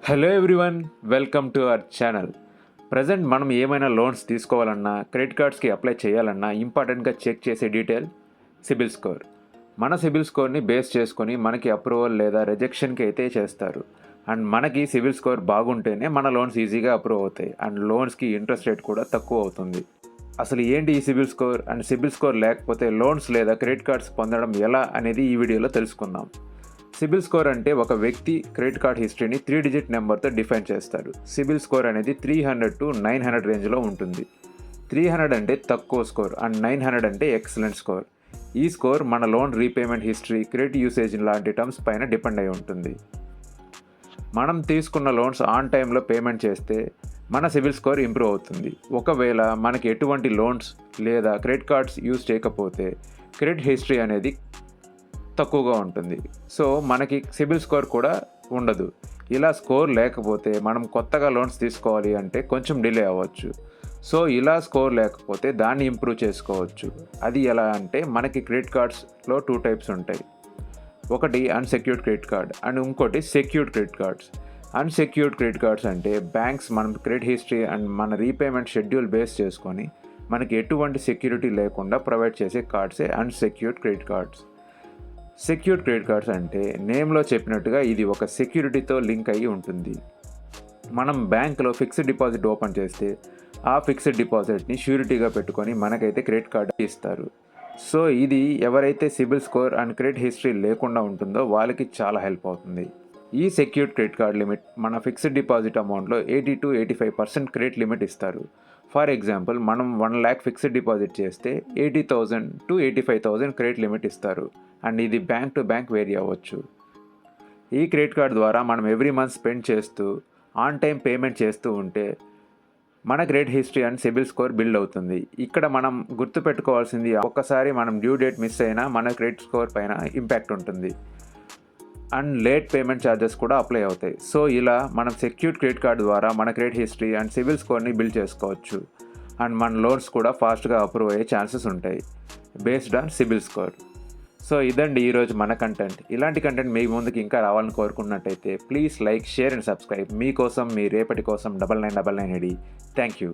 Hello everyone, welcome to our channel. Present మనం ఏమైనా loans తీసుకోవాలన్నా, క్రెడిట్ కార్డ్స్కి అప్లై చేయాలన్నా ఇంపార్టెంట్గా చెక్ చేసే డీటెయిల్ సిబిల్ స్కోర్. మన సిబిల్ స్కోర్ని బేస్ చేసుకొని మనకి అప్రూవల్ లేదా రిజెక్షన్కి అయితే చేస్తారు. అండ్ మనకి సిబిల్ స్కోర్ బాగుంటేనే మన లోన్స్ ఈజీగా అప్రూవ్ అవుతాయి అండ్ లోన్స్కి ఇంట్రెస్ట్ రేట్ కూడా తక్కువ అవుతుంది. అసలు ఏంటి ఈ CIBIL score and CIBIL score లేకపోతే లోన్స్ లేదా క్రెడిట్ కార్డ్స్ పొందడం ఎలా అనేది ఈ వీడియోలో తెలుసుకుందాం. సిబిల్ స్కోర్ అంటే ఒక వ్యక్తి క్రెడిట్ కార్డ్ హిస్టరీని 3 డిజిట్ నెంబర్తో డిఫైన్ చేస్తారు. సిబిల్ స్కోర్ అనేది 300 to 900 రేంజ్లో ఉంటుంది. 300 అంటే తక్కువ స్కోర్ అండ్ 900 అంటే ఎక్సలెంట్ స్కోర్. ఈ స్కోర్ మన loan repayment history, credit usage లాంటి టర్మ్స్ పైన డిపెండ్ అయి ఉంటుంది. మనం తీసుకున్న లోన్స్ ఆన్ టైంలో పేమెంట్ చేస్తే మన సిబిల్ స్కోర్ ఇంప్రూవ్ అవుతుంది. ఒకవేళ మనకి ఎటువంటి లోన్స్ లేదా క్రెడిట్ కార్డ్స్ యూజ్ చేయకపోతే క్రెడిట్ హిస్టరీ అనేది తక్కువగా ఉంటుంది. సో మనకి సిబిల్ స్కోర్ కూడా ఉండదు. ఇలా స్కోర్ లేకపోతే మనం కొత్తగా లోన్స్ తీసుకోవాలి అంటే కొంచెం డిలే అవ్వచ్చు. సో ఇలా స్కోర్ లేకపోతే దాన్ని ఇంప్రూవ్ చేసుకోవచ్చు. అది ఎలా అంటే మనకి క్రెడిట్ కార్డ్స్లో 2 టైప్స్ ఉంటాయి. ఒకటి అన్సెక్యూర్డ్ క్రెడిట్ కార్డ్ అండ్ ఇంకోటి secured credit cards. Unsecured credit cards అంటే బ్యాంక్స్ మనం క్రెడిట్ హిస్టరీ అండ్ మన రీపేమెంట్ షెడ్యూల్ బేస్ చేసుకొని మనకి ఎటువంటి సెక్యూరిటీ లేకుండా ప్రొవైడ్ చేసే కార్డ్సే unsecured credit cards. Secured credit cards అంటే నేమ్లో చెప్పినట్టుగా ఇది ఒక సెక్యూరిటీతో లింక్ అయ్యి ఉంటుంది. మనం బ్యాంక్లో ఫిక్స్డ్ డిపాజిట్ ఓపెన్ చేస్తే ఆ ఫిక్స్డ్ డిపాజిట్ని ష్యూరిటీగా పెట్టుకొని మనకైతే క్రెడిట్ కార్డు ఇస్తారు. సో ఇది ఎవరైతే CIBIL score and credit history లేకుండా ఉంటుందో వాళ్ళకి చాలా హెల్ప్ అవుతుంది. ఈ సెక్యూర్డ్ క్రెడిట్ కార్డ్ లిమిట్ మన ఫిక్స్డ్ డిపాజిట్ అమౌంట్లో 80 to 85% క్రెడిట్ లిమిట్ ఇస్తారు. ఫర్ ఎగ్జాంపుల్ మనం 1 lakh ఫిక్స్డ్ డిపాజిట్ చేస్తే 80,000 to 85,000 క్రెడిట్ లిమిట్ ఇస్తారు అండ్ ఇది బ్యాంక్ టు బ్యాంక్ వేరీ అవ్వచ్చు. ఈ క్రెడిట్ కార్డ్ ద్వారా మనం ఎవ్రీ మంత్ స్పెండ్ చేస్తూ ఆన్ టైం పేమెంట్ చేస్తూ ఉంటే మన credit history and CIBIL score build అవుతుంది. ఇక్కడ మనం గుర్తుపెట్టుకోవాల్సింది, ఒక్కసారి మనం డ్యూ డేట్ మిస్ అయినా మన క్రెడిట్ స్కోర్ పైన ఇంపాక్ట్ ఉంటుంది అండ్ లేట్ పేమెంట్ ఛార్జెస్ కూడా అప్లై అవుతాయి. సో ఇలా మనం సెక్యూర్డ్ క్రెడిట్ కార్డ్ ద్వారా మన క్రెడిట్ హిస్టరీ అండ్ సిబిల్ స్కోర్ని బిల్డ్ చేసుకోవచ్చు అండ్ మన లోన్స్ కూడా ఫాస్ట్గా అప్రూవ్ అయ్యే ఛాన్సెస్ ఉంటాయి based on CIBIL score. So ఇదండి ఈరోజు మన కంటెంట్. ఇలాంటి కంటెంట్ మీ ముందుకు ఇంకా రావాలని కోరుకున్నట్టయితే please like, share and subscribe. మీకోసం, మీ రేపటి కోసం 9999 థ్యాంక్ యూ.